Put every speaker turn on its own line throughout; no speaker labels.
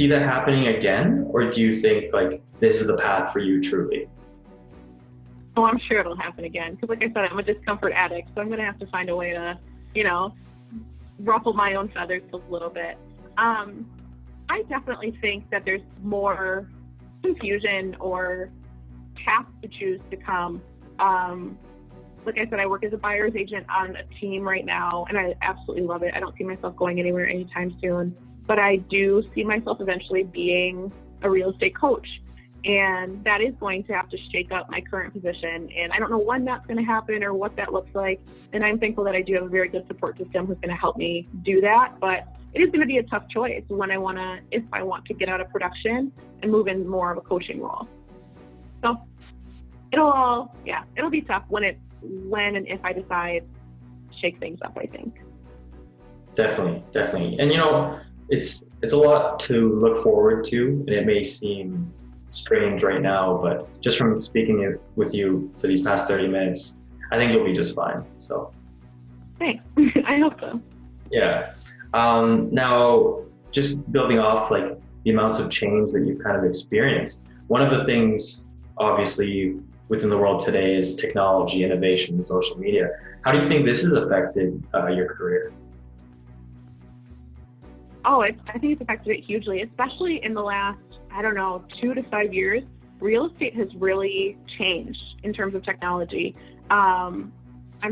see that happening again, or do you think like this is the path for you truly?
Oh, I'm sure it'll happen again. Because like I said, I'm a discomfort addict, so I'm going to have to find a way to, ruffle my own feathers a little bit. I definitely think that there's more confusion or paths to choose to come. Like I said, I work as a buyer's agent on a team right now, and I absolutely love it. I don't see myself going anywhere anytime soon, but I do see myself eventually being a real estate coach. And that is going to have to shake up my current position. And I don't know when that's going to happen or what that looks like. And I'm thankful that I do have a very good support system who's going to help me do that. But it is going to be a tough choice if I want to get out of production and move in more of a coaching role. So it'll be tough when and if I decide to shake things up, I think.
Definitely. And it's a lot to look forward to, and it may seem strange right now, but just from speaking with you for these past 30 minutes, I think you'll be just fine. So
thanks. I hope so.
Yeah. Now, just building off like the amounts of change that you've kind of experienced, one of the things obviously within the world today is technology, innovation, and social media. How do you think this has affected your career?
Oh, I think it's affected it hugely, especially in the last, 2 to 5 years. Real estate has really changed in terms of technology. I'm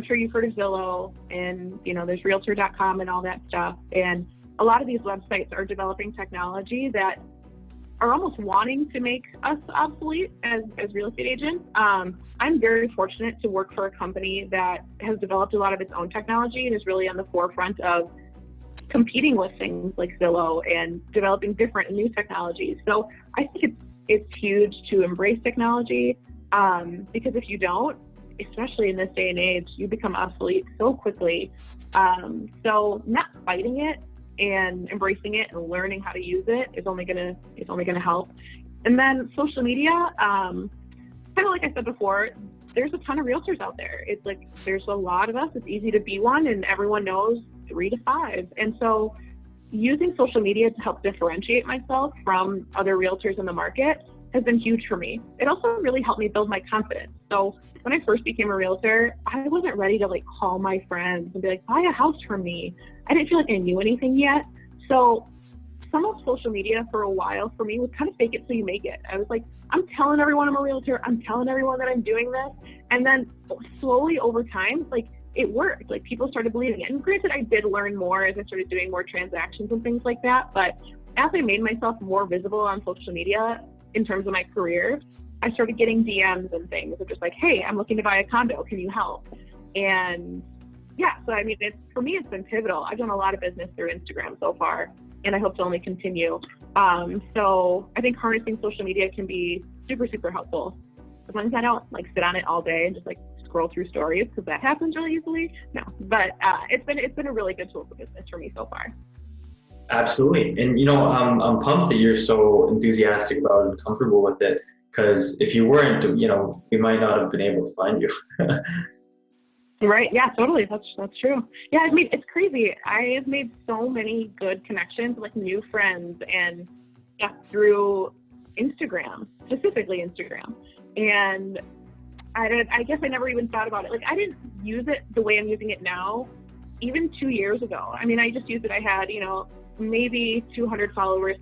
sure you've heard of Zillow, and there's Realtor.com and all that stuff. And a lot of these websites are developing technology that are almost wanting to make us obsolete as real estate agents. I'm very fortunate to work for a company that has developed a lot of its own technology and is really on the forefront of competing with things like Zillow and developing different and new technologies. So I think it's huge to embrace technology, because if you don't, especially in this day and age, you become obsolete so quickly. So not fighting it and embracing it and learning how to use it is only gonna help. And then social media, kind of like I said before, there's a ton of realtors out there. It's like there's a lot of us. It's easy to be one, and everyone knows 3 to 5. And so using social media to help differentiate myself from other realtors in the market has been huge for me. It also really helped me build my confidence. So when I first became a realtor, I wasn't ready to like call my friends and be like, buy a house from me. I didn't feel like I knew anything yet. So some of social media for a while for me was kind of fake it till you make it. I was like, I'm telling everyone I'm a realtor. I'm telling everyone that I'm doing this. And then slowly over time, like it worked. Like people started believing it. And granted, I did learn more as I started doing more transactions and things like that. But as I made myself more visible on social media in terms of my career, I started getting DMs and things of just like, hey, I'm looking to buy a condo. Can you help? And yeah, so I mean, for me, it's been pivotal. I've done a lot of business through Instagram so far, and I hope to only continue. So I think harnessing social media can be super, super helpful. As long as I don't like sit on it all day and just like scroll through stories, because that happens really easily. No, but it's been a really good tool for business for me so far.
Absolutely. And I'm pumped that you're so enthusiastic about it and comfortable with it, because if you weren't, we might not have been able to find you.
Right. Yeah, totally. That's true. Yeah, it's crazy. I have made so many good connections, like new friends, and through Instagram, specifically Instagram. And I guess I never even thought about it. Like I didn't use it the way I'm using it now, even 2 years ago. I mean, I just used it. I had, maybe 200 followers,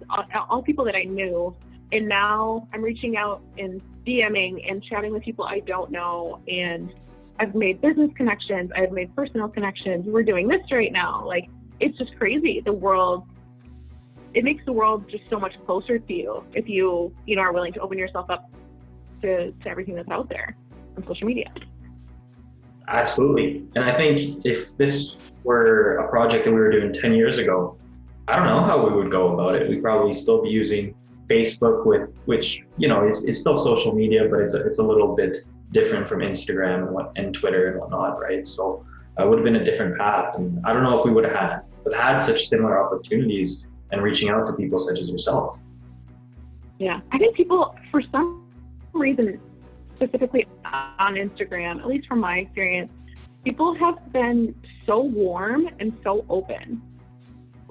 all people that I knew. And now I'm reaching out and DMing and chatting with people I don't know. And I've made business connections. I've made personal connections. We're doing this right now. Like, it's just crazy. It makes the world just so much closer to you if you are willing to open yourself up to everything that's out there on social media.
Absolutely. And I think if this were a project that we were doing 10 years ago, I don't know how we would go about it. We'd probably still be using Facebook, which is still social media, but it's a little bit different from Instagram and Twitter and whatnot, right? So it would have been a different path, and I don't know if we would have had such similar opportunities and reaching out to people such as yourself.
Yeah, I think people, for some reason, specifically on Instagram, at least from my experience, people have been so warm and so open.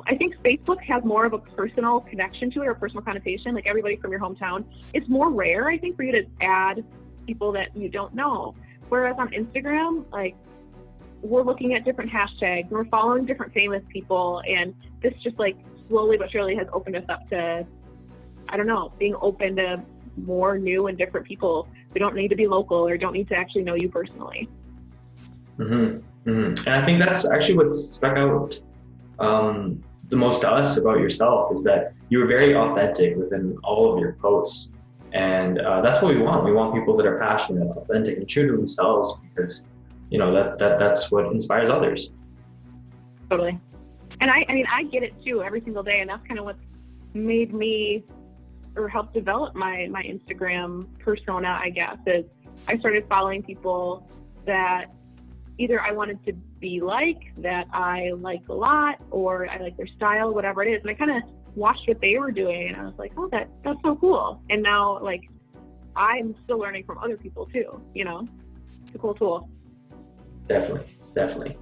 I think Facebook has more of a personal connection to it, or personal connotation, like everybody from your hometown. It's more rare, I think, for you to add people that you don't know. Whereas on Instagram, like, we're looking at different hashtags and we're following different famous people, and this just like slowly but surely has opened us up to, I don't know, being open to more new and different people who don't need to be local or don't need to actually know you personally.
Mm-hmm. Mm-hmm. And I think that's actually what stuck out the most to us about yourself, is that you were very authentic within all of your posts. And that's what we want. We want people that are passionate, authentic, and true to themselves, because, you know, that's what inspires others.
Totally. And I mean, I get it too every single day. And that's kind of what's made me, or helped develop my Instagram persona, I guess, is I started following people that either I wanted to be like, that I like a lot, or I like their style, whatever it is. And I kind of watched what they were doing, and I was like, oh, that's so cool. And now, like, I'm still learning from other people too, you know? It's a cool tool.
Definitely.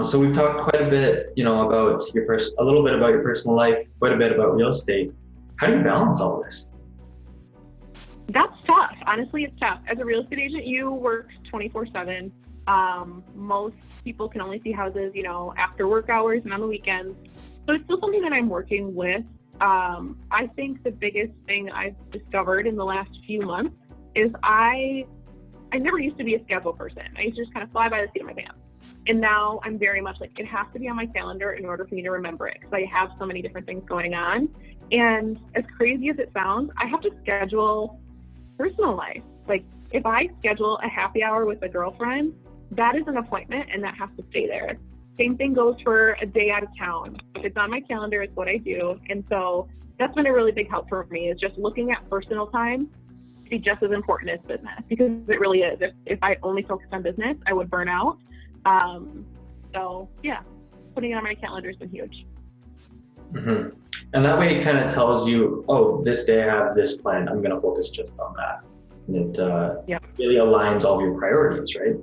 So we've talked quite a bit, you know, about a little bit about your personal life, quite a bit about real estate. How do you balance all this?
That's tough. Honestly, it's tough. As a real estate agent, you work 24/7. Most people can only see houses, you know, after work hours and on the weekends. So it's still something that I'm working with. I think the biggest thing I've discovered in the last few months is I never used to be a schedule person. I used to just kind of fly by the seat of my pants. And now I'm very much like, it has to be on my calendar in order for me to remember it, because I have so many different things going on. And as crazy as it sounds, I have to schedule personal life. Like, if I schedule a happy hour with a girlfriend, that is an appointment and that has to stay there. Same thing goes for a day out of town. If it's on my calendar, it's what I do. And so that's been a really big help for me, is just looking at personal time to be just as important as business, because it really is. If I only focused on business, I would burn out. So yeah, putting it on my calendar has been huge.
Mm-hmm. And that way it kind of tells you, oh, this day I have this plan, I'm going to focus just on that. And it really aligns all of your priorities, right?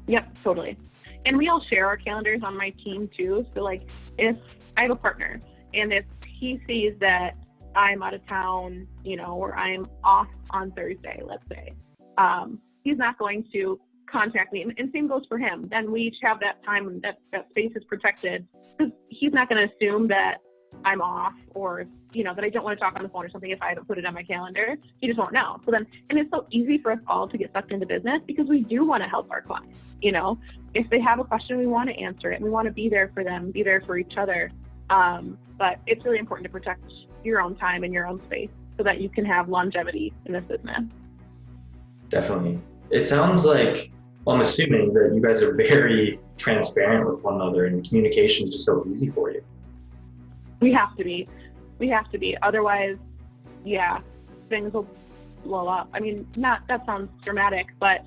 Yep, totally. And we all share our calendars on my team too. So like, if I have a partner and if he sees that I'm out of town, you know, or I'm off on Thursday, let's say, he's not going to contact me. And same goes for him. Then we each have that time, and that space is protected, because he's not going to assume that I'm off, or, you know, that I don't want to talk on the phone or something if I haven't put it on my calendar. He just won't know. So then, and it's so easy for us all to get sucked into business, because we do want to help our clients. You know, if they have a question, we want to answer it, and we want to be there for them, be there for each other. But it's really important to protect your own time and your own space so that you can have longevity in this business.
Definitely. It sounds like, well, I'm assuming that you guys are very transparent with one another, and communication is just so easy for you.
We have to be. Otherwise, yeah, things will blow up. I mean, that sounds dramatic, but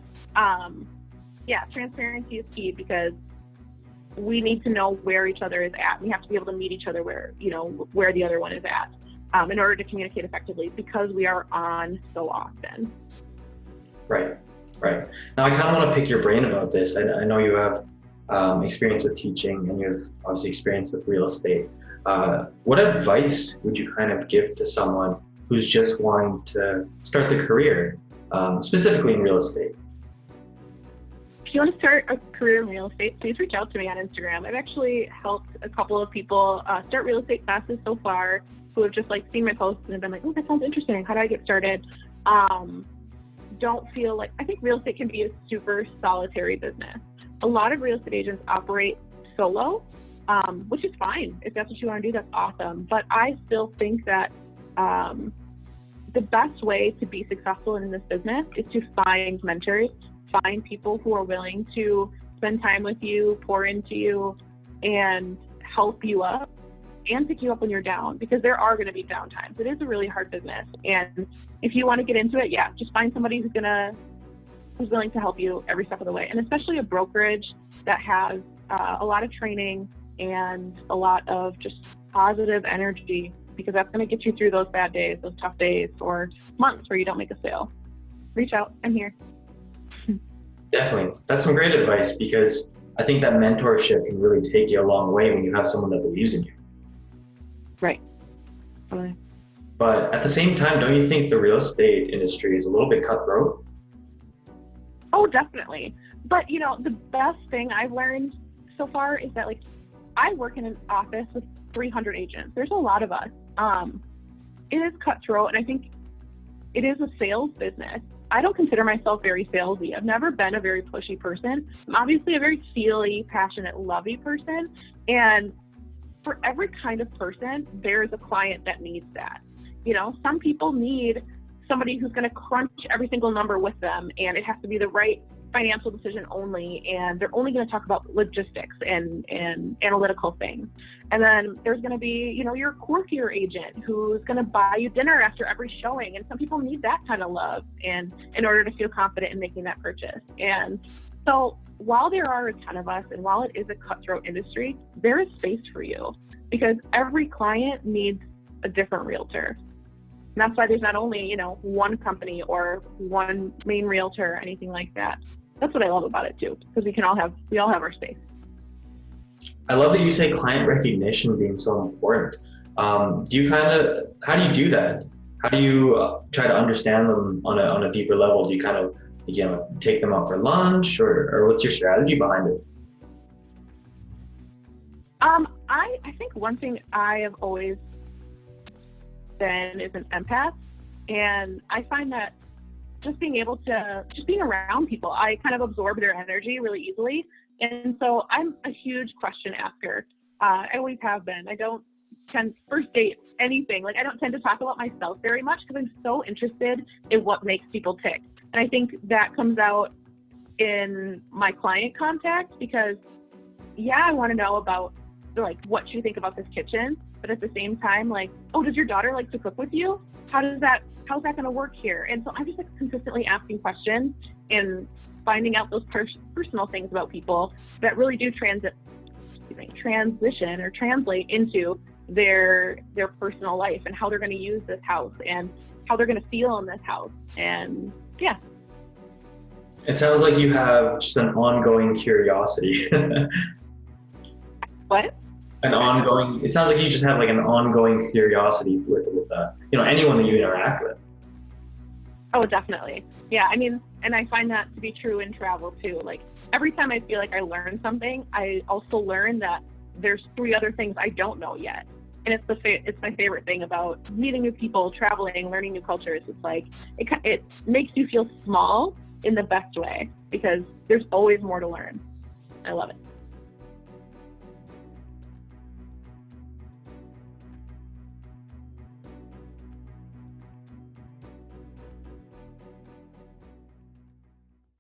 yeah, transparency is key, because we need to know where each other is at. We have to be able to meet each other where the other one is at, in order to communicate effectively, because we are on so often.
Right. Now, I kind of want to pick your brain about this. I know you have experience with teaching, and you have obviously experience with real estate. What advice would you kind of give to someone who's just wanting to start their career, specifically in real estate?
If you want to start a career in real estate, please reach out to me on Instagram. I've actually helped a couple of people start real estate classes so far, who have just like seen my posts and have been like, oh, that sounds interesting. How do I get started? Don't feel like, I think real estate can be a super solitary business. A lot of real estate agents operate solo, which is fine. If that's what you want to do, that's awesome. But I still think that the best way to be successful in this business is to find mentors, find people who are willing to spend time with you, pour into you, and help you up, and pick you up when you're down, because there are going to be down times. It is a really hard business. And if you want to get into it, yeah, just find somebody who's willing to help you every step of the way. And especially a brokerage that has a lot of training and a lot of just positive energy, because that's going to get you through those bad days, those tough days, or months where you don't make a sale. Reach out. I'm here.
Definitely. That's some great advice, because I think that mentorship can really take you a long way when you have someone that believes in you.
Right. Okay.
But at the same time, don't you think the real estate industry is a little bit cutthroat?
Oh, definitely. But the best thing I've learned so far is that like I work in an office with 300 agents. There's a lot of us. It is cutthroat, and I think it is a sales business. I don't consider myself very salesy. I've never been a very pushy person. I'm obviously a very feely, passionate, lovey person. And for every kind of person, there is a client that needs that. Some people need somebody who's going to crunch every single number with them, and it has to be the right financial decision only, and they're only going to talk about logistics and analytical things. And then there's going to be, your quirkier agent who's going to buy you dinner after every showing. And some people need that kind of love and in order to feel confident in making that purchase. And so while there are a ton of us, and while it is a cutthroat industry, there is space for you because every client needs a different realtor. And that's why there's not only, one company or one main realtor or anything like that. That's what I love about it too, because we all have our space.
I love that you say client recognition being so important. How do you do that? How do you try to understand them on a deeper level? Do you kind of, take them out for lunch or what's your strategy behind it?
I think one thing I have always been is an empath, and I find that just being around people, I kind of absorb their energy really easily. And so I'm a huge question asker. I always have been. I don't tend first date anything. Like I don't tend to talk about myself very much because I'm so interested in what makes people tick. And I think that comes out in my client contact because I want to know about like what you think about this kitchen, but at the same time, like, oh, does your daughter like to cook with you? How's that going to work here? And so I'm just like consistently asking questions and finding out those personal things about people that really do transition or translate into their personal life and how they're going to use this house and how they're going to feel in this house. And yeah.
It sounds like you have just an ongoing curiosity.
What?
It sounds like you just have like an ongoing curiosity with anyone that you interact with.
Oh, definitely. Yeah. I mean, and I find that to be true in travel too. Like every time I feel like I learn something, I also learn that there's 3 other things I don't know yet. And it's my favorite thing about meeting new people, traveling, learning new cultures. It's like, it makes you feel small in the best way because there's always more to learn. I love it.